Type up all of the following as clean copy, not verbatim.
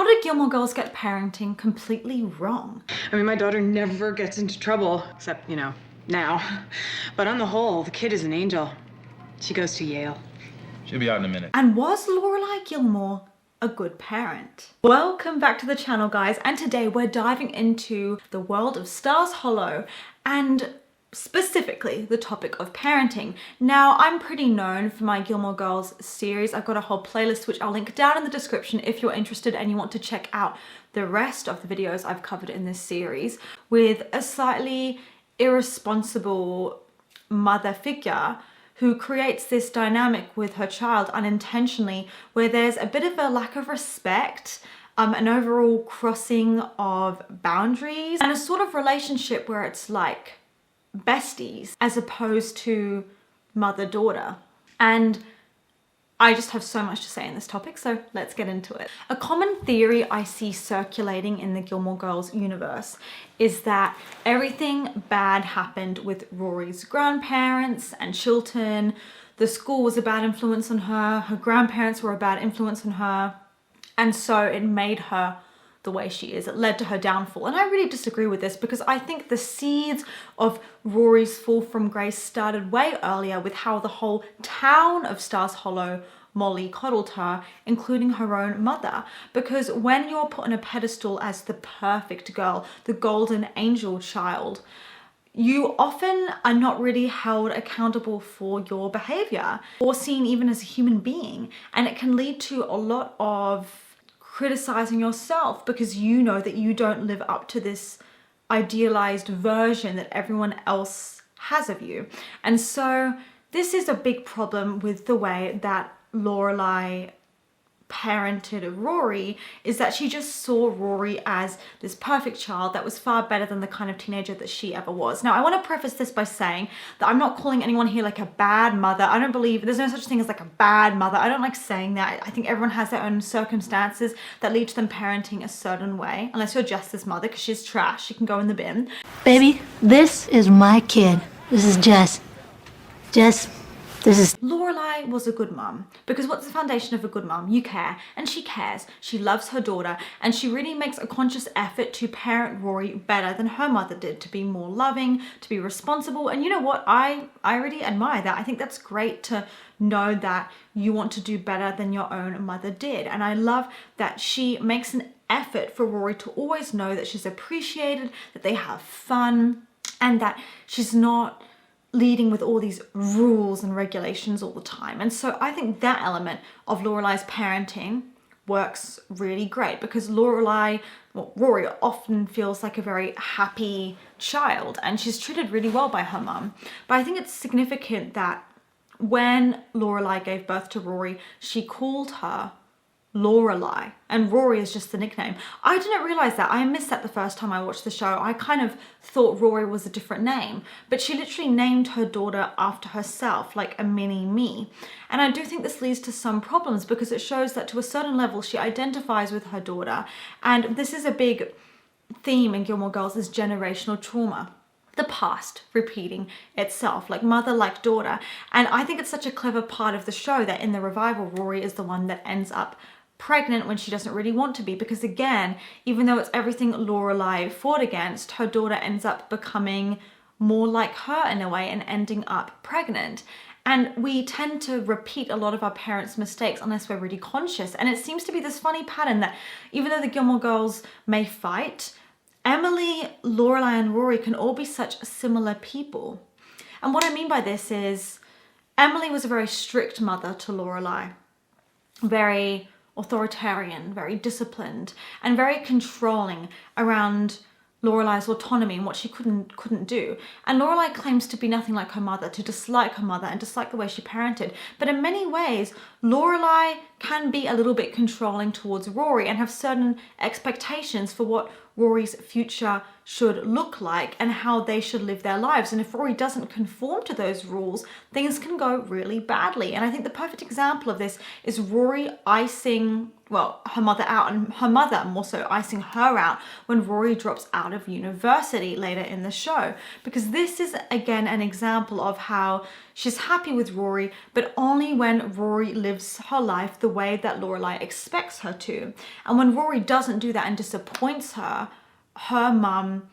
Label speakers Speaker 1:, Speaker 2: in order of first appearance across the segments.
Speaker 1: How did Gilmore Girls get parenting completely wrong?
Speaker 2: I mean, my daughter never gets into trouble, except, you know, now. But on the whole, the kid is an angel. She goes to Yale.
Speaker 3: She'll be out in a minute.
Speaker 1: And was Lorelai Gilmore a good parent? Welcome back to the channel, guys, and today we're diving into the world of Stars Hollow and specifically the topic of parenting. Now, I'm pretty known for my Gilmore Girls series. I've got a whole playlist which I'll link down in the description if you're interested and you want to check out the rest of the videos I've covered in this series, with a slightly irresponsible mother figure who creates this dynamic with her child unintentionally, where there's a bit of a lack of respect, an overall crossing of boundaries, and a sort of relationship where it's like besties as opposed to mother-daughter. And I just have so much to say in this topic, so let's get into it. A common theory I see circulating in the Gilmore Girls universe is that everything bad happened with Rory's grandparents and Chilton. The school was a bad influence on her, her grandparents were a bad influence on her, and so it made her the way she is. It led to her downfall. And I really disagree with this because I think the seeds of Rory's fall from grace started way earlier with how the whole town of Stars Hollow mollycoddled her, including her own mother. Because when you're put on a pedestal as the perfect girl, the golden angel child, you often are not really held accountable for your behavior or seen even as a human being. And it can lead to a lot of criticizing yourself because you know that you don't live up to this idealized version that everyone else has of you. And so this is a big problem with the way that Lorelai parented Rory, is that she just saw Rory as this perfect child that was far better than the kind of teenager that she ever was. Now, I want to preface this by saying that I'm not calling anyone here like a bad mother. I don't believe there's no such thing as like a bad mother. I don't like saying that. I think everyone has their own circumstances that lead to them parenting a certain way, unless you're Jess's mother, because she's trash. She can go in the bin.
Speaker 4: Baby, this is my kid. This is Jess. Jess, this is...
Speaker 1: Lorelai was a good mum, because what's the foundation of a good mum? You care, and she cares. She loves her daughter, and she really makes a conscious effort to parent Rory better than her mother did, to be more loving, to be responsible. And you know what? I really admire that. I think that's great to know that you want to do better than your own mother did. And I love that she makes an effort for Rory to always know that she's appreciated, that they have fun, and that she's not leading with all these rules and regulations all the time. And so I think that element of Lorelai's parenting works really great because Rory often feels like a very happy child and she's treated really well by her mum. But I think it's significant that when Lorelai gave birth to Rory, she called her Lorelai, and Rory is just the nickname. I didn't realize that. I missed that the first time I watched the show. I kind of thought Rory was a different name, but she literally named her daughter after herself, like a mini me. And I do think this leads to some problems because it shows that to a certain level she identifies with her daughter, and this is a big theme in Gilmore Girls, is generational trauma. The past repeating itself, like mother, like daughter. And I think it's such a clever part of the show that in the revival, Rory is the one that ends up pregnant when she doesn't really want to be, because again, even though it's everything Lorelai fought against, her daughter ends up becoming more like her in a way and ending up pregnant. And we tend to repeat a lot of our parents' mistakes unless we're really conscious. And it seems to be this funny pattern that even though the Gilmore Girls may fight, Emily, Lorelai, and Rory can all be such similar people. And what I mean by this is Emily was a very strict mother to Lorelai, very authoritarian, very disciplined, and very controlling around Lorelai's autonomy and what she couldn't do. And Lorelai claims to be nothing like her mother, to dislike her mother and dislike the way she parented. But in many ways, Lorelai can be a little bit controlling towards Rory and have certain expectations for what Rory's future should look like and how they should live their lives. And if Rory doesn't conform to those rules, things can go really badly. And I think the perfect example of this is Rory icing, well, her mother out, and her mother more so icing her out when Rory drops out of university later in the show. Because this is, again, an example of how she's happy with Rory, but only when Rory lives her life the way that Lorelai expects her to. And when Rory doesn't do that and disappoints her, her mum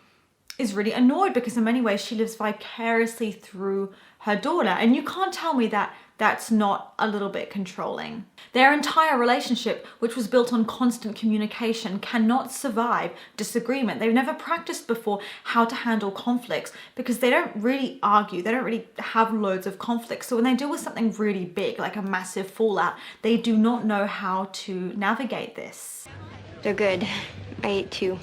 Speaker 1: is really annoyed because in many ways she lives vicariously through her daughter. And you can't tell me that that's not a little bit controlling. Their entire relationship, which was built on constant communication, cannot survive disagreement. They've never practiced before how to handle conflicts because they don't really argue. They don't really have loads of conflicts. So when they deal with something really big, like a massive fallout, they do not know how to navigate this.
Speaker 3: They're good. I ate 2.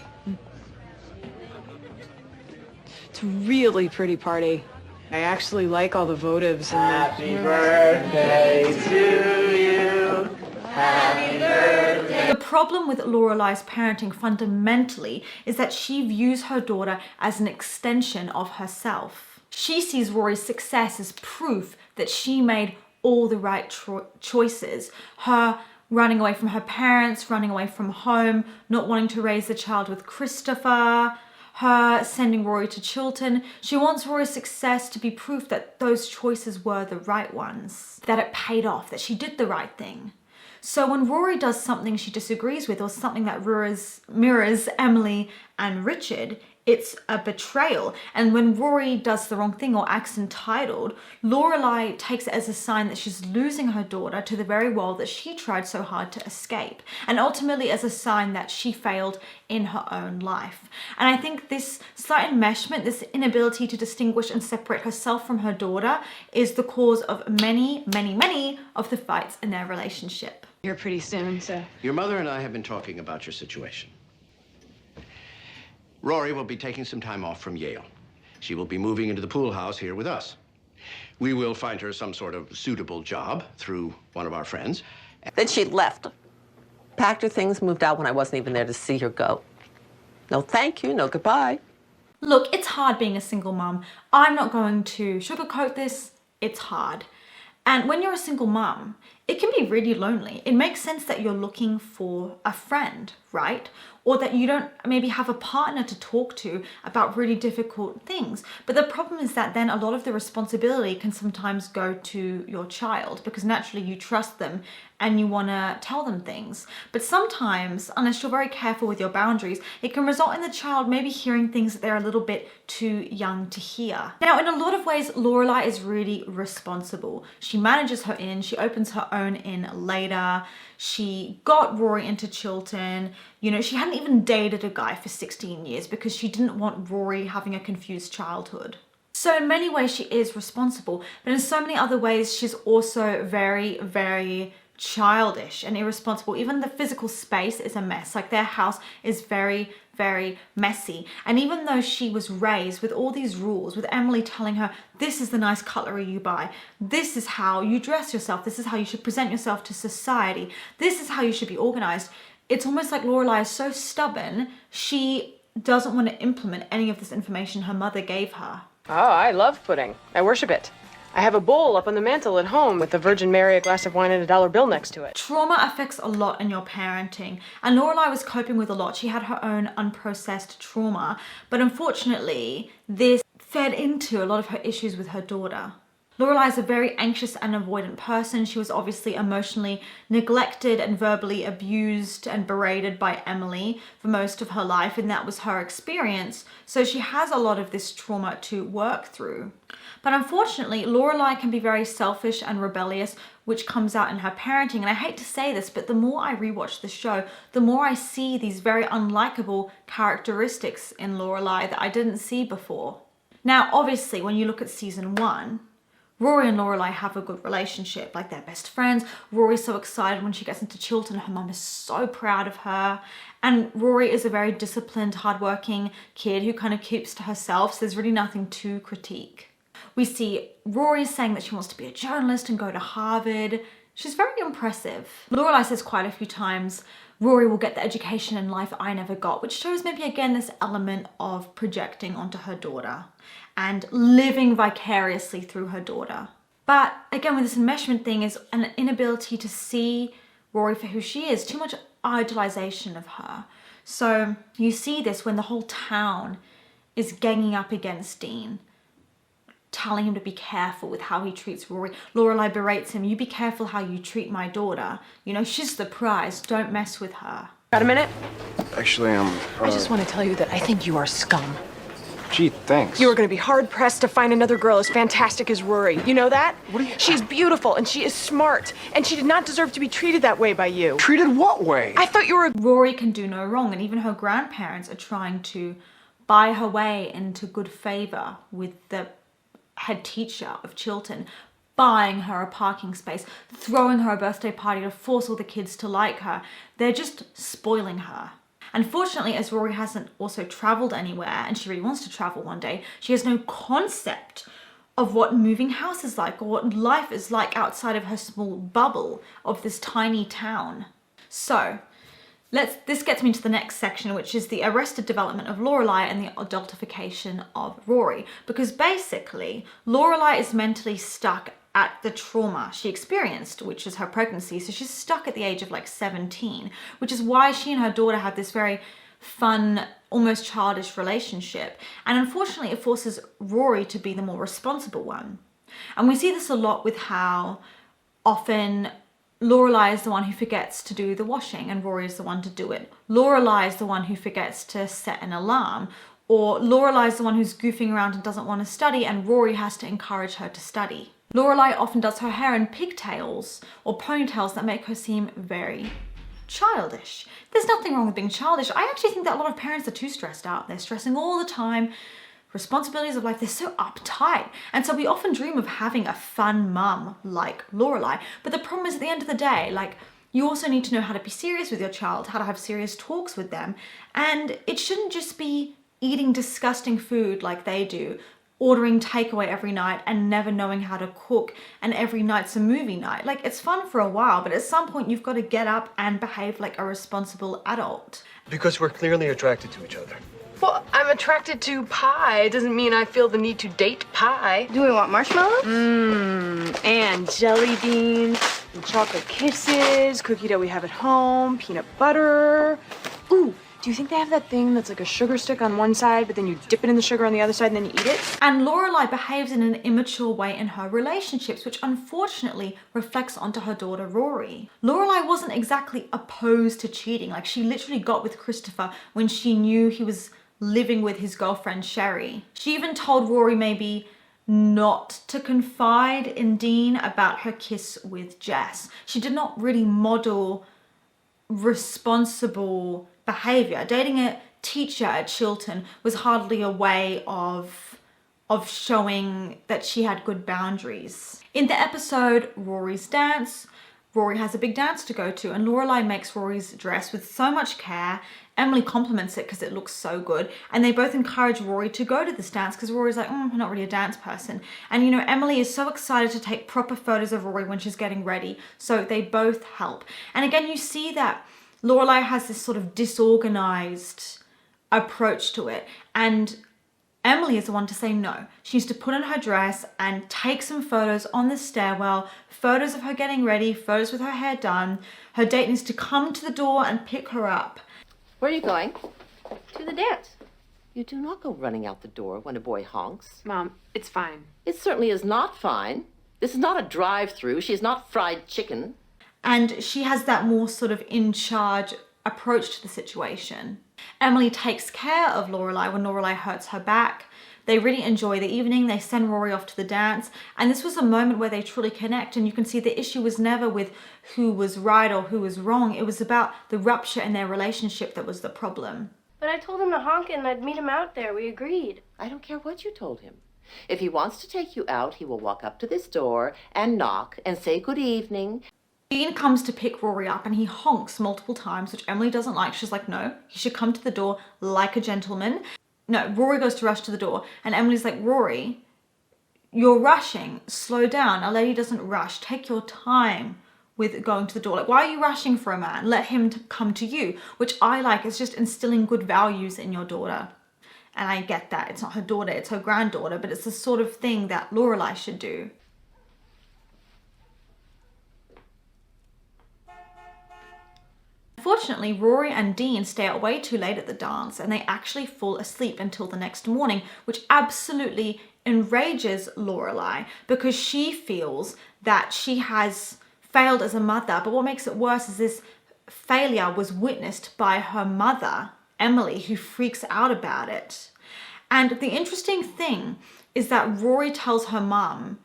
Speaker 2: It's a really pretty party. I actually like all the votives and
Speaker 5: Happy birthday to you. Happy birthday.
Speaker 1: The problem with Lorelai's parenting fundamentally is that she views her daughter as an extension of herself. She sees Rory's success as proof that she made all the right choices. Her running away from her parents, running away from home, not wanting to raise the child with Christopher, her sending Rory to Chilton. She wants Rory's success to be proof that those choices were the right ones, that it paid off, that she did the right thing. So when Rory does something she disagrees with or something that mirrors Emily and Richard, it's a betrayal. And when Rory does the wrong thing or acts entitled, Lorelai takes it as a sign that she's losing her daughter to the very world that she tried so hard to escape, and ultimately as a sign that she failed in her own life. And I think this slight enmeshment, this inability to distinguish and separate herself from her daughter, is the cause of many, many, many of the fights in their relationship.
Speaker 2: here pretty soon, so.
Speaker 5: Your mother and I have been talking about your situation. Rory will be taking some time off from Yale. She will be moving into the pool house here with us. We will find her some sort of suitable job through one of our friends.
Speaker 6: Then she left, packed her things, moved out when I wasn't even there to see her go. No thank you, no goodbye.
Speaker 1: Look, it's hard being a single mum. I'm not going to sugarcoat this. It's hard. And when you're a single mum, it can be really lonely. It makes sense that you're looking for a friend, right? Or that you don't maybe have a partner to talk to about really difficult things. But the problem is that then a lot of the responsibility can sometimes go to your child because naturally you trust them and you want to tell them things. But sometimes, unless you're very careful with your boundaries, it can result in the child maybe hearing things that they're a little bit too young to hear. Now, in a lot of ways, Lorelai is really responsible. She manages her inn, she opens her own inn later, she got Rory into Chilton. You know, she hadn't even dated a guy for 16 years because she didn't want Rory having a confused childhood. So in many ways she is responsible, but in so many other ways she's also very, very childish and irresponsible. Even the physical space is a mess. Like their house is very, very messy. And even though she was raised with all these rules, with Emily telling her, this is the nice cutlery you buy, this is how you dress yourself, this is how you should present yourself to society, this is how you should be organized, it's almost like Lorelai is so stubborn, she doesn't want to implement any of this information her mother gave her.
Speaker 2: Oh, I love pudding. I worship it. I have a bowl up on the mantle at home with the Virgin Mary, a glass of wine, and a $1 bill next to it.
Speaker 1: Trauma affects a lot in your parenting, and Lorelai was coping with a lot. She had her own unprocessed trauma, but unfortunately, this fed into a lot of her issues with her daughter. Lorelai is a very anxious and avoidant person. She was obviously emotionally neglected and verbally abused and berated by Emily for most of her life, and that was her experience. So she has a lot of this trauma to work through. But unfortunately, Lorelai can be very selfish and rebellious, which comes out in her parenting. And I hate to say this, but the more I rewatch the show, the more I see these very unlikable characteristics in Lorelai that I didn't see before. Now, obviously, when you look at season 1, Rory and Lorelai have a good relationship, like they're best friends. Rory's so excited when she gets into Chilton. Her mum is so proud of her. And Rory is a very disciplined, hardworking kid who kind of keeps to herself, so there's really nothing to critique. We see Rory saying that she wants to be a journalist and go to Harvard. She's very impressive. Lorelai says quite a few times, Rory will get the education in life I never got, which shows maybe again this element of projecting onto her daughter and living vicariously through her daughter. But again, with this enmeshment thing is an inability to see Rory for who she is, too much idolization of her. So you see this when the whole town is ganging up against Dean, telling him to be careful with how he treats Rory. Lorelai berates him, you be careful how you treat my daughter. You know, she's the prize, don't mess with her.
Speaker 7: Got a minute?
Speaker 8: Actually,
Speaker 7: I just want to tell you that I think you are scum.
Speaker 8: Gee, thanks.
Speaker 7: You are going to be hard-pressed to find another girl as fantastic as Rory. You know that?
Speaker 8: What are you...
Speaker 7: She's beautiful, and she is smart, and she did not deserve to be treated that way by you.
Speaker 8: Treated what way?
Speaker 7: I thought you were...
Speaker 1: Rory can do no wrong, and even her grandparents are trying to buy her way into good favor with the head teacher of Chilton, buying her a parking space, throwing her a birthday party to force all the kids to like her. They're just spoiling her. Unfortunately, as Rory hasn't also traveled anywhere, and she really wants to travel one day, she has no concept of what moving house is like or what life is like outside of her small bubble of this tiny town. So, this gets me to the next section, which is the arrested development of Lorelai and the adultification of Rory. Because basically, Lorelai is mentally stuck at the trauma she experienced, which is her pregnancy. So she's stuck at the age of like 17, which is why she and her daughter have this very fun, almost childish relationship. And unfortunately, it forces Rory to be the more responsible one. And we see this a lot with how often Lorelai is the one who forgets to do the washing and Rory is the one to do it. Lorelai is the one who forgets to set an alarm, or Lorelai is the one who's goofing around and doesn't want to study and Rory has to encourage her to study. Lorelai often does her hair in pigtails or ponytails that make her seem very childish. There's nothing wrong with being childish. I actually think that a lot of parents are too stressed out. They're stressing all the time. Responsibilities of life, they're so uptight. And so we often dream of having a fun mum like Lorelai. But the problem is at the end of the day, like, you also need to know how to be serious with your child, how to have serious talks with them. And it shouldn't just be eating disgusting food like they do, ordering takeaway every night and never knowing how to cook, and every night's a movie night. Like, it's fun for a while, but at some point you've got to get up and behave like a responsible adult.
Speaker 8: Because we're clearly attracted to each other.
Speaker 7: Well, I'm attracted to pie. It doesn't mean I feel the need to date pie.
Speaker 3: Do we want marshmallows?
Speaker 7: And jelly beans, and chocolate kisses, cookie dough we have at home, peanut butter. Ooh, do you think they have that thing that's like a sugar stick on one side, but then you dip it in the sugar on the other side and then you eat it?
Speaker 1: And Lorelai behaves in an immature way in her relationships, which unfortunately reflects onto her daughter Rory. Lorelai wasn't exactly opposed to cheating. Like, she literally got with Christopher when she knew he was living with his girlfriend Sherry. She even told Rory maybe not to confide in Dean about her kiss with Jess. She did not really model responsible behavior. Dating a teacher at Chilton was hardly a way of showing that she had good boundaries. In the episode Rory's Dance, Rory has a big dance to go to and Lorelai makes Rory's dress with so much care. Emily compliments it because it looks so good, and they both encourage Rory to go to this dance because Rory's like, I'm not really a dance person. And you know, Emily is so excited to take proper photos of Rory when she's getting ready, so they both help. And again, you see that Lorelai has this sort of disorganized approach to it, and Emily is the one to say no. She needs to put on her dress and take some photos on the stairwell, photos of her getting ready, photos with her hair done. Her date needs to come to the door and pick her up.
Speaker 6: Where are you going? To the dance. You do not go running out the door when a boy honks.
Speaker 2: Mom, it's fine.
Speaker 6: It certainly is not fine. This is not a drive-through. She is not fried chicken.
Speaker 1: And she has that more sort of in charge approach to the situation. Emily takes care of Lorelai when Lorelai hurts her back. They really enjoy the evening. They send Rory off to the dance. And this was a moment where they truly connect. And you can see the issue was never with who was right or who was wrong. It was about the rupture in their relationship that was the problem.
Speaker 9: But I told him to honk and I'd meet him out there. We agreed.
Speaker 6: I don't care what you told him. If he wants to take you out, he will walk up to this door and knock and say good evening.
Speaker 1: Dean comes to pick Rory up and he honks multiple times, which Emily doesn't like. She's like, no, he should come to the door like a gentleman. No, Rory goes to rush to the door and Emily's like, Rory, you're rushing. Slow down. A lady doesn't rush. Take your time with going to the door. Like, why are you rushing for a man? Let him come to you, which I like. It's just instilling good values in your daughter. And I get that. It's not her daughter, it's her granddaughter, but it's the sort of thing that Lorelai should do. Unfortunately, Rory and Dean stay out way too late at the dance and they actually fall asleep until the next morning, which absolutely enrages Lorelai because she feels that she has failed as a mother. But what makes it worse is this failure was witnessed by her mother, Emily, who freaks out about it. And the interesting thing is that Rory tells her mum,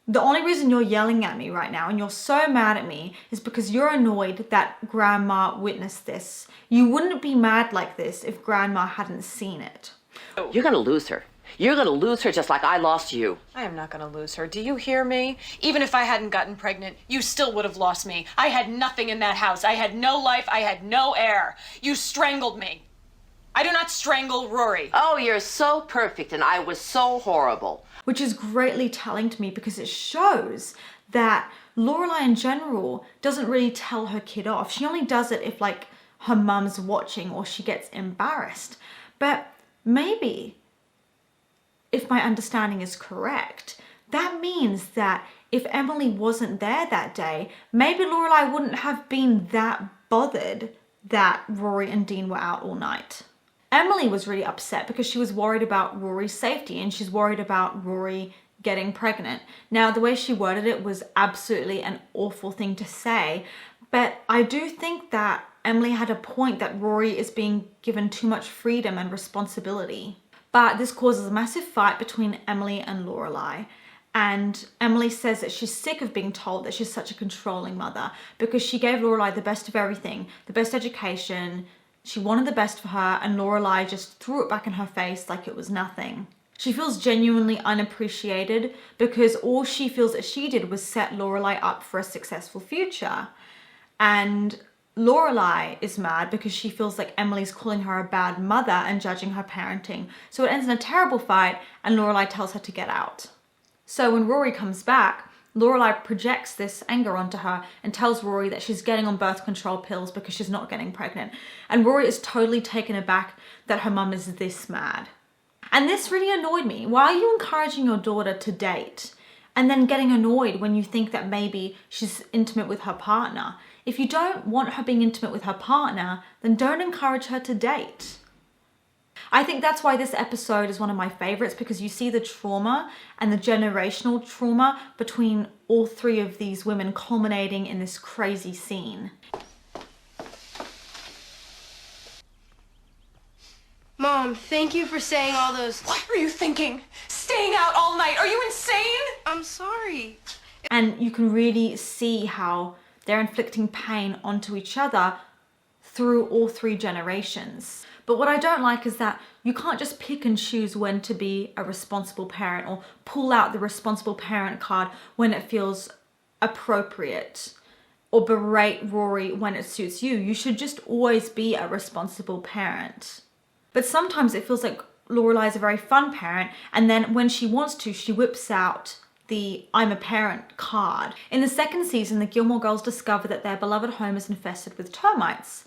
Speaker 1: the only reason you're yelling at me right now and you're so mad at me is because you're annoyed that Grandma witnessed this. You wouldn't be mad like this if Grandma hadn't seen it.
Speaker 6: You're gonna lose her. You're gonna lose her just like I lost you.
Speaker 7: I am not gonna lose her. Do you hear me? Even if I hadn't gotten pregnant, you still would have lost me. I had nothing in that house. I had no life. I had no air. You strangled me. I do not strangle Rory.
Speaker 6: Oh, you're so perfect and I was so horrible.
Speaker 1: Which is greatly telling to me because it shows that Lorelai in general doesn't really tell her kid off. She only does it if like her mum's watching or she gets embarrassed. But maybe, if my understanding is correct, that means that if Emily wasn't there that day, maybe Lorelai wouldn't have been that bothered that Rory and Dean were out all night. Emily was really upset because she was worried about Rory's safety and she's worried about Rory getting pregnant. Now, the way she worded it was absolutely an awful thing to say, but I do think that Emily had a point that Rory is being given too much freedom and responsibility. But this causes a massive fight between Emily and Lorelai. And Emily says that she's sick of being told that she's such a controlling mother because she gave Lorelai the best of everything, the best education. She wanted the best for her and Lorelai just threw it back in her face like it was nothing. She feels genuinely unappreciated because all she feels that she did was set Lorelai up for a successful future. And Lorelai is mad because she feels like Emily's calling her a bad mother and judging her parenting. So it ends in a terrible fight and Lorelai tells her to get out. So when Rory comes back, Lorelai projects this anger onto her and tells Rory that she's getting on birth control pills because she's not getting pregnant. And Rory is totally taken aback that her mum is this mad. And this really annoyed me. Why are you encouraging your daughter to date and then getting annoyed when you think that maybe she's intimate with her partner? If you don't want her being intimate with her partner, then don't encourage her to date. I think that's why this episode is one of my favorites because you see the trauma and the generational trauma between all three of these women culminating in this crazy scene.
Speaker 9: Mom, thank you for saying all those...
Speaker 7: What were you thinking? Staying out all night? Are you insane?
Speaker 9: I'm sorry.
Speaker 1: And you can really see how they're inflicting pain onto each other through all three generations. But what I don't like is that you can't just pick and choose when to be a responsible parent or pull out the responsible parent card when it feels appropriate or berate Rory when it suits you. You should just always be a responsible parent. But sometimes it feels like Lorelai is a very fun parent and then when she wants to, she whips out the I'm a parent card. In the second season, the Gilmore girls discover that their beloved home is infested with termites.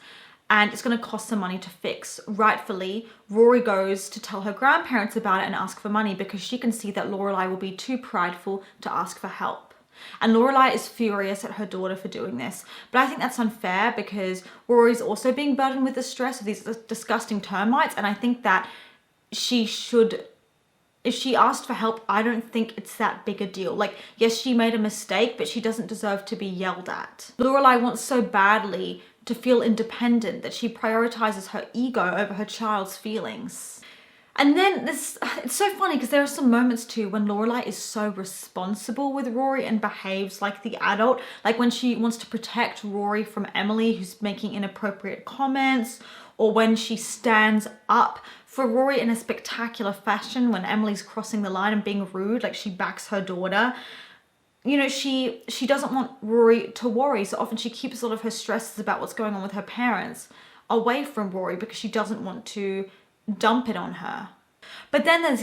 Speaker 1: And it's going to cost some money to fix. Rightfully, Rory goes to tell her grandparents about it and ask for money because she can see that Lorelai will be too prideful to ask for help. And Lorelai is furious at her daughter for doing this. But I think that's unfair because Rory's also being burdened with the stress of these disgusting termites. And I think that she should, if she asked for help, I don't think it's that big a deal. Like, yes, she made a mistake, but she doesn't deserve to be yelled at. Lorelai wants so badly to feel independent that she prioritizes her ego over her child's feelings. And then it's so funny because there are some moments too when Lorelai is so responsible with Rory and behaves like the adult, like when she wants to protect Rory from Emily who's making inappropriate comments, or when she stands up for Rory in a spectacular fashion when Emily's crossing the line and being rude, like she backs her daughter. You know, she doesn't want Rory to worry, so often she keeps all of her stresses about what's going on with her parents away from Rory because she doesn't want to dump it on her. But then there's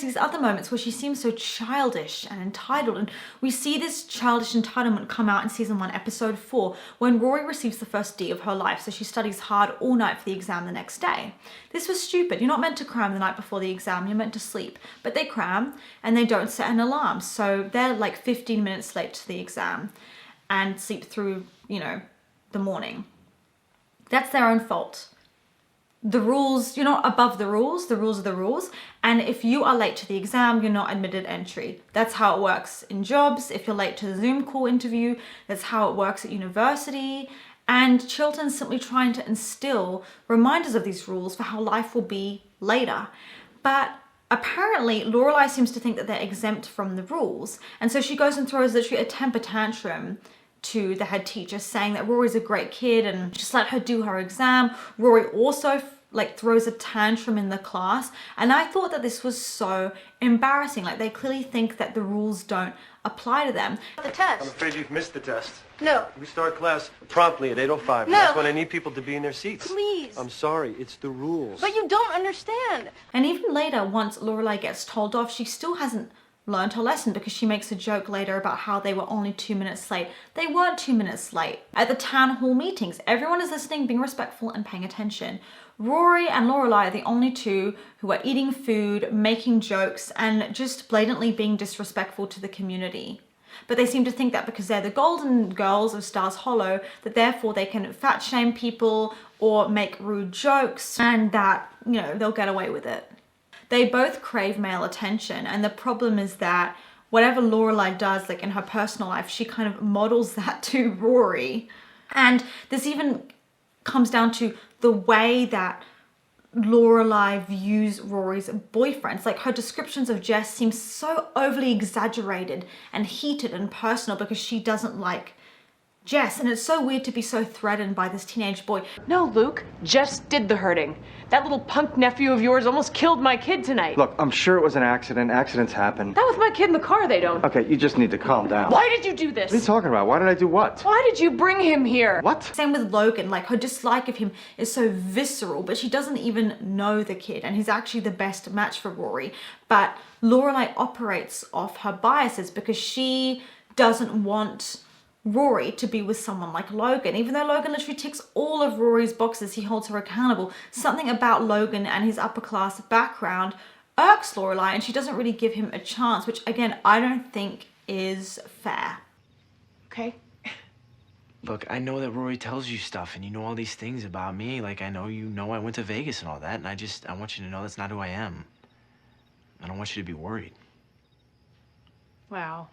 Speaker 1: these other moments where she seems so childish and entitled, and we see this childish entitlement come out in season 1, episode 4, when Rory receives the first D of her life, so she studies hard all night for the exam the next day. This was stupid. You're not meant to cram the night before the exam, you're meant to sleep. But they cram and they don't set an alarm, so they're like 15 minutes late to the exam and sleep through, you know, the morning. That's their own fault. the rules, you're not above the rules are the rules. And if you are late to the exam, you're not admitted entry. That's how it works in jobs. If you're late to the Zoom call interview, that's how it works at university. And Chilton's simply trying to instill reminders of these rules for how life will be later. But apparently, Lorelai seems to think that they're exempt from the rules. And so she goes and throws literally a temper tantrum to the head teacher, saying that Rory's a great kid and just let her do her exam. Rory also like throws a tantrum in the class. And I thought that this was so embarrassing. Like, they clearly think that the rules don't apply to them.
Speaker 9: The test.
Speaker 10: I'm afraid you've missed the test.
Speaker 9: No.
Speaker 10: We start class promptly at 8:05.
Speaker 9: No.
Speaker 10: That's when I need people to be in their seats.
Speaker 9: Please.
Speaker 10: I'm sorry, it's the rules.
Speaker 9: But you don't understand.
Speaker 1: And even later, once Lorelai gets told off, she still hasn't learned her lesson, because she makes a joke later about how they were only 2 minutes late. They weren't 2 minutes late. At the town hall meetings, everyone is listening, being respectful and paying attention. Rory and Lorelai are the only two who are eating food, making jokes, and just blatantly being disrespectful to the community. But they seem to think that because they're the golden girls of Stars Hollow, that therefore they can fat shame people or make rude jokes, and that, you know, they'll get away with it. They both crave male attention, and the problem is that whatever Lorelai does, like in her personal life, she kind of models that to Rory. And this even comes down to the way that Lorelai views Rory's boyfriends. Like, her descriptions of Jess seem so overly exaggerated and heated and personal because she doesn't like Jess, and it's so weird to be so threatened by this teenage boy.
Speaker 7: No, Luke, Jess did the hurting. That little punk nephew of yours almost killed my kid tonight.
Speaker 8: Look, I'm sure it was an accident. Accidents happen.
Speaker 7: That was my kid in the car, they don't.
Speaker 8: Okay, you just need to calm down.
Speaker 7: Why did you do this?
Speaker 8: What are you talking about? Why did I do what?
Speaker 7: Why did you bring him here?
Speaker 8: What?
Speaker 1: Same with Logan. Like, her dislike of him is so visceral, but she doesn't even know the kid, and he's actually the best match for Rory. But Lorelai operates off her biases because she doesn't want Rory to be with someone like Logan. Even though Logan literally ticks all of Rory's boxes, he holds her accountable. Something about Logan and his upper class background irks Lorelai, and she doesn't really give him a chance, which again, I don't think is fair.
Speaker 7: Okay.
Speaker 11: Look, I know that Rory tells you stuff and you know all these things about me. Like, I know you know I went to Vegas and all that, and I want you to know that's not who I am. I don't want you to be worried.
Speaker 7: Wow.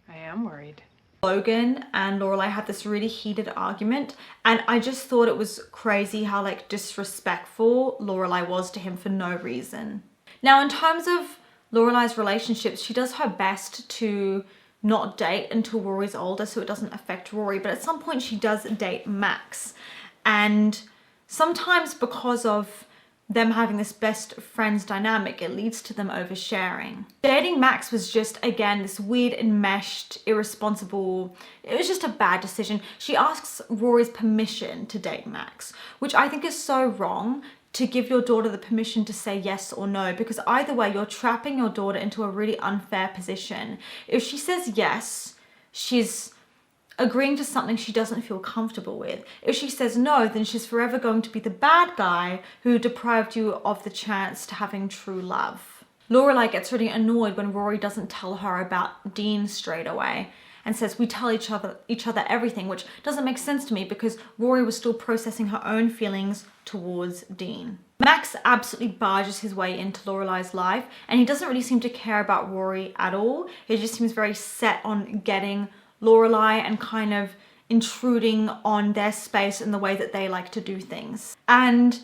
Speaker 7: I am worried.
Speaker 1: Logan and Lorelai had this really heated argument, and I just thought it was crazy how like disrespectful Lorelai was to him for no reason. Now, in terms of Lorelai's relationships, she does her best to not date until Rory's older so it doesn't affect Rory, but at some point she does date Max, and sometimes because of them having this best friends dynamic, it leads to them oversharing. Dating Max was just, again, this weird, enmeshed, irresponsible, it was just a bad decision. She asks Rory's permission to date Max, which I think is so wrong, to give your daughter the permission to say yes or no, because either way, you're trapping your daughter into a really unfair position. If she says yes, she's agreeing to something she doesn't feel comfortable with. If she says no, then she's forever going to be the bad guy who deprived you of the chance to having true love. Lorelai gets really annoyed when Rory doesn't tell her about Dean straight away and says, we tell each other everything, which doesn't make sense to me because Rory was still processing her own feelings towards Dean. Max absolutely barges his way into Lorelai's life, and he doesn't really seem to care about Rory at all. He just seems very set on getting Lorelai and kind of intruding on their space in the way that they like to do things. And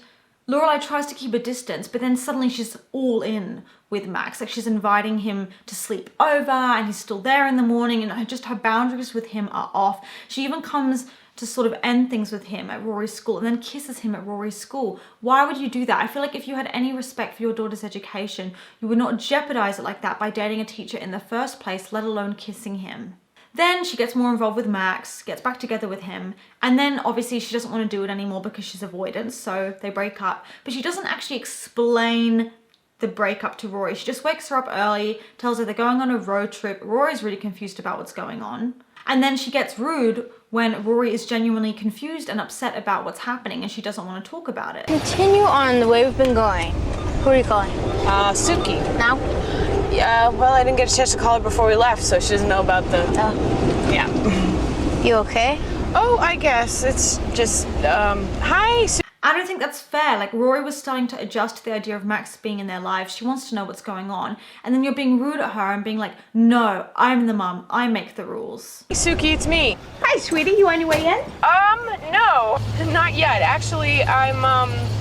Speaker 1: Lorelai tries to keep a distance, but then suddenly she's all in with Max. Like, she's inviting him to sleep over and he's still there in the morning, and just her boundaries with him are off. She even comes to sort of end things with him at Rory's school and then kisses him at Rory's school. Why would you do that? I feel like if you had any respect for your daughter's education, you would not jeopardize it like that by dating a teacher in the first place, let alone kissing him. Then she gets more involved with Max, gets back together with him, and then obviously she doesn't want to do it anymore because she's avoidant, so they break up. But she doesn't actually explain the breakup to Rory. She just wakes her up early, tells her they're going on a road trip. Rory's really confused about what's going on. And then she gets rude when Rory is genuinely confused and upset about what's happening and she doesn't want to talk about it.
Speaker 3: Continue on the way we've been going. Who are you calling?
Speaker 2: Sookie.
Speaker 3: Now?
Speaker 2: Yeah, well, I didn't get a chance to call her before we left, so she doesn't know about the... Yeah.
Speaker 3: You okay?
Speaker 2: Oh, I guess. It's just, hi,
Speaker 1: I don't think that's fair. Like, Rory was starting to adjust to the idea of Max being in their lives. She wants to know what's going on. And then you're being rude at her and being like, no, I'm the mum. I make the rules.
Speaker 7: Hey, Sookie, it's me.
Speaker 3: Hi, sweetie. You on your way in?
Speaker 7: No, not yet. Actually, I'm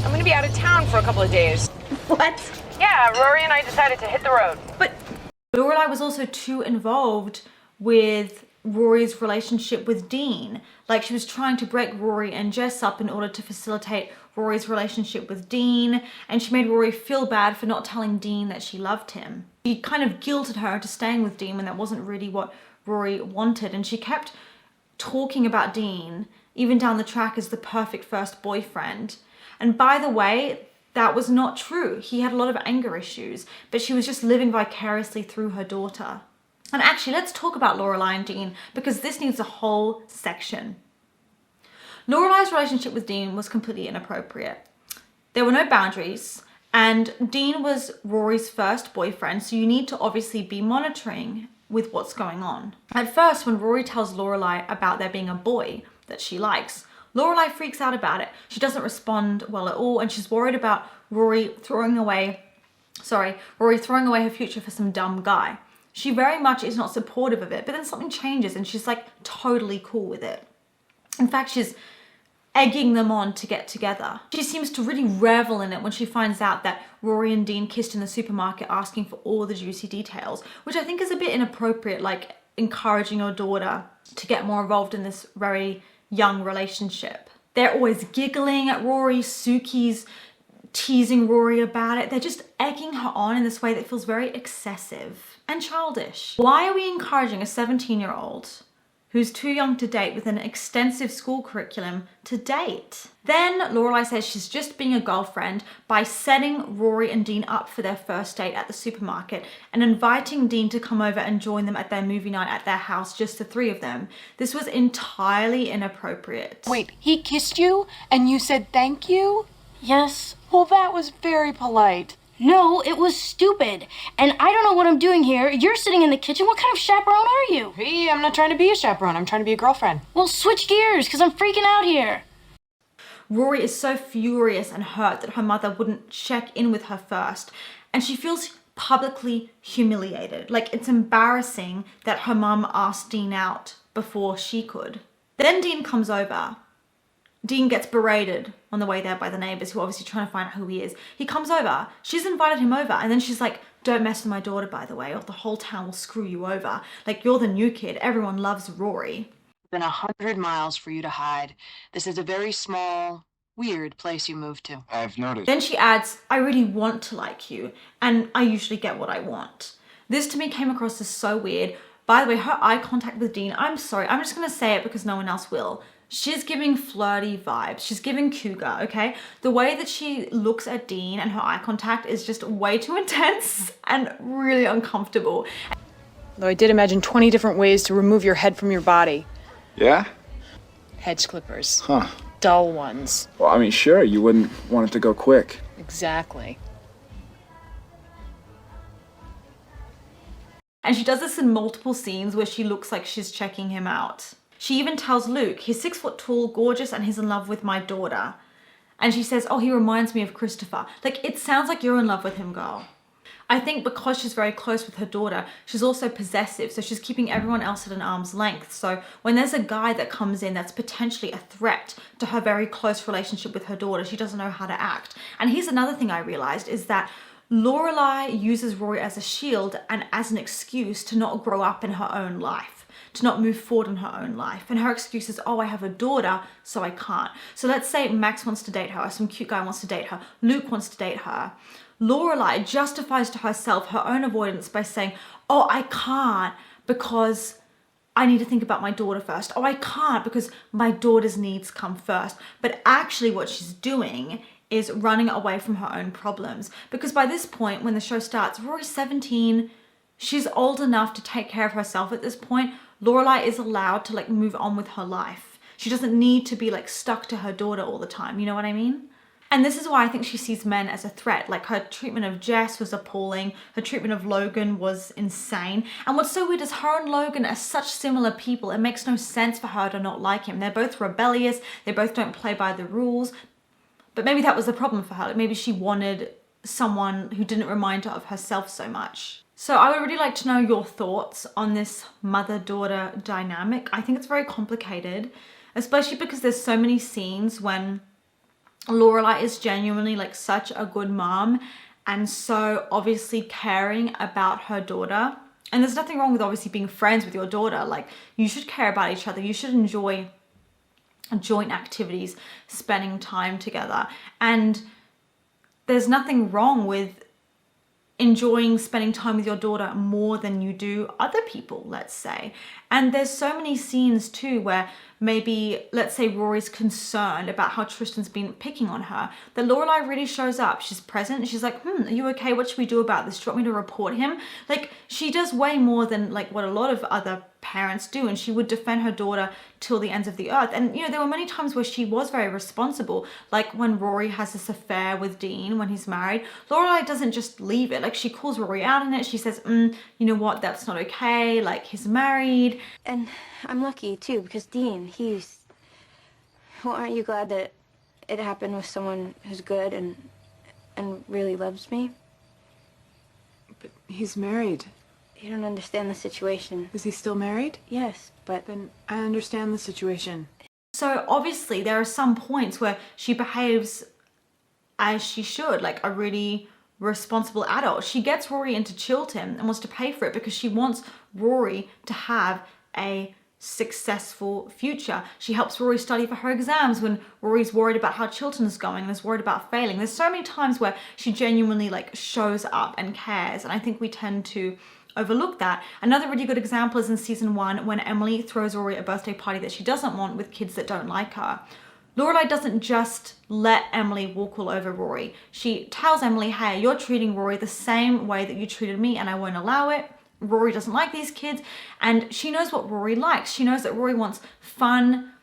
Speaker 7: gonna be out of town for a couple of days.
Speaker 3: What?
Speaker 7: Yeah, Rory and I decided to hit the road.
Speaker 1: But Lorelai was also too involved with Rory's relationship with Dean. Like, she was trying to break Rory and Jess up in order to facilitate Rory's relationship with Dean, and she made Rory feel bad for not telling Dean that she loved him. She kind of guilted her into staying with Dean when that wasn't really what Rory wanted, and she kept talking about Dean, even down the track, as the perfect first boyfriend. And by the way, that was not true. He had a lot of anger issues, but she was just living vicariously through her daughter. And actually, let's talk about Lorelai and Dean, because this needs a whole section. Lorelai's relationship with Dean was completely inappropriate. There were no boundaries, and Dean was Rory's first boyfriend, so you need to obviously be monitoring with what's going on. At first, when Rory tells Lorelai about there being a boy that she likes, Lorelai freaks out about it. She doesn't respond well at all, and she's worried about Rory throwing away her future for some dumb guy. She very much is not supportive of it, but then something changes and she's like totally cool with it. In fact, she's egging them on to get together. She seems to really revel in it when she finds out that Rory and Dean kissed in the supermarket, asking for all the juicy details, which I think is a bit inappropriate, like encouraging your daughter to get more involved in this very young relationship. They're always giggling at Rory. Sookie's teasing Rory about it. They're just egging her on in this way that feels very excessive and childish. Why are we encouraging a 17-year-old who's too young to date with an extensive school curriculum to date? Then Lorelai says she's just being a girlfriend by setting Rory and Dean up for their first date at the supermarket and inviting Dean to come over and join them at their movie night at their house, just the three of them. This was entirely inappropriate.
Speaker 7: Wait, he kissed you and you said thank you?
Speaker 3: Yes.
Speaker 7: Well, that was very polite.
Speaker 3: No, it was stupid. And I don't know what I'm doing here. You're sitting in the kitchen. What kind of chaperone are you?
Speaker 7: Hey, I'm not trying to be a chaperone. I'm trying to be a girlfriend.
Speaker 3: Well, switch gears, because I'm freaking out here.
Speaker 1: Rory is so furious and hurt that her mother wouldn't check in with her first, and she feels publicly humiliated. Like, it's embarrassing that her mum asked Dean out before she could. Then Dean comes over. Dean gets berated on the way there by the neighbors, who are obviously trying to find out who he is. He comes over, she's invited him over, and then she's like, don't mess with my daughter, by the way, or the whole town will screw you over. Like, you're the new kid, everyone loves Rory.
Speaker 12: It's been 100 miles for you to hide. This is a very small, weird place you moved to.
Speaker 8: I've noticed.
Speaker 1: Then she adds, I really want to like you, and I usually get what I want. This to me came across as so weird. By the way, her eye contact with Dean, I'm sorry, I'm just gonna say it because no one else will. She's giving flirty vibes. She's giving cougar, okay? The way that she looks at Dean and her eye contact is just way too intense and really uncomfortable.
Speaker 7: Though I did imagine 20 different ways to remove your head from your body.
Speaker 8: Yeah?
Speaker 7: Hedge clippers.
Speaker 8: Huh.
Speaker 7: Dull ones.
Speaker 8: Well, I mean, sure, you wouldn't want it to go quick.
Speaker 7: Exactly.
Speaker 1: And she does this in multiple scenes where she looks like she's checking him out. She even tells Luke, he's 6 foot tall, gorgeous, and he's in love with my daughter. And she says, oh, he reminds me of Christopher. Like, it sounds like you're in love with him, girl. I think because she's very close with her daughter, she's also possessive, so she's keeping everyone else at an arm's length. So when there's a guy that comes in that's potentially a threat to her very close relationship with her daughter, she doesn't know how to act. And here's another thing I realized is that Lorelai uses Rory as a shield and as an excuse to not grow up in her own life, to not move forward in her own life. And her excuse is, oh, I have a daughter, so I can't. So let's say Max wants to date her, or some cute guy wants to date her, Luke wants to date her. Lorelai justifies to herself her own avoidance by saying, oh, I can't because I need to think about my daughter first. Oh, I can't because my daughter's needs come first. But actually what she's doing is running away from her own problems. Because by this point, when the show starts, Rory's 17, she's old enough to take care of herself at this point. Lorelai is allowed to like move on with her life. She doesn't need to be like stuck to her daughter all the time. You know what I mean? And this is why I think she sees men as a threat. Like, her treatment of Jess was appalling. Her treatment of Logan was insane. And what's so weird is her and Logan are such similar people. It makes no sense for her to not like him. They're both rebellious. They both don't play by the rules. But maybe that was the problem for her. Like maybe she wanted someone who didn't remind her of herself so much. So I would really like to know your thoughts on this mother-daughter dynamic. I think it's very complicated, especially because there's so many scenes when Lorelai is genuinely like such a good mom and so obviously caring about her daughter. And there's nothing wrong with obviously being friends with your daughter. Like you should care about each other. You should enjoy joint activities, spending time together. And there's nothing wrong with enjoying spending time with your daughter more than you do other people, let's say. And there's so many scenes too where maybe, let's say Rory's concerned about how Tristan's been picking on her, that Lorelai really shows up. She's present and she's like, are you okay? What should we do about this? Do you want me to report him? Like she does way more than like what a lot of other parents do, and she would defend her daughter till the ends of the earth. And you know, there were many times where she was very responsible, like when Rory has this affair with Dean when he's married. Lorelai doesn't just leave it. Like she calls Rory out on it. She says, you know what, that's not okay, like he's married.
Speaker 13: And I'm lucky too, because Dean, well, aren't you glad that it happened with someone who's good and really loves me?
Speaker 7: But he's married.
Speaker 13: You don't understand the situation.
Speaker 7: Is he still married?
Speaker 13: Yes, but...
Speaker 7: Then I understand the situation.
Speaker 1: So obviously there are some points where she behaves as she should, like a really responsible adult. She gets Rory into Chilton and wants to pay for it because she wants Rory to have a successful future. She helps Rory study for her exams when Rory's worried about how Chilton's going and is worried about failing. There's so many times where she genuinely like shows up and cares, and I think we tend to overlook that. Another really good example is in season 1 when Emily throws Rory a birthday party that she doesn't want with kids that don't like her. Lorelai doesn't just let Emily walk all over Rory. She tells Emily, hey, you're treating Rory the same way that you treated me and I won't allow it. Rory doesn't like these kids, and she knows what Rory likes. She knows that Rory wants fun,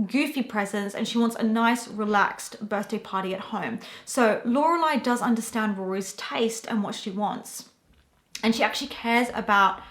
Speaker 1: goofy presents, and she wants a nice, relaxed birthday party at home. So Lorelai does understand Rory's taste and what she wants. And she actually cares about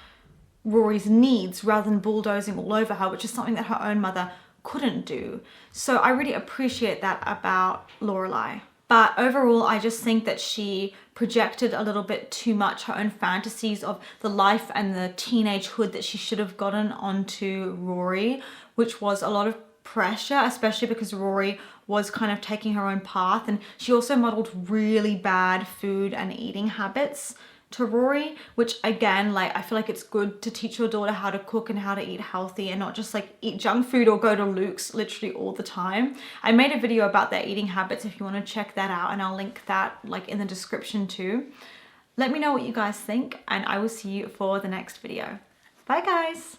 Speaker 1: Rory's needs rather than bulldozing all over her, which is something that her own mother couldn't do. So I really appreciate that about Lorelai. But overall, I just think that she projected a little bit too much her own fantasies of the life and the teenagehood that she should have gotten onto Rory, which was a lot of pressure, especially because Rory was kind of taking her own path. And she also modeled really bad food and eating habits to Rory, which again, like I feel like it's good to teach your daughter how to cook and how to eat healthy and not just like eat junk food or go to Luke's literally all the time. I made a video about their eating habits if you want to check that out, and I'll link that like in the description too. Let me know what you guys think, and I will see you for the next video. Bye guys.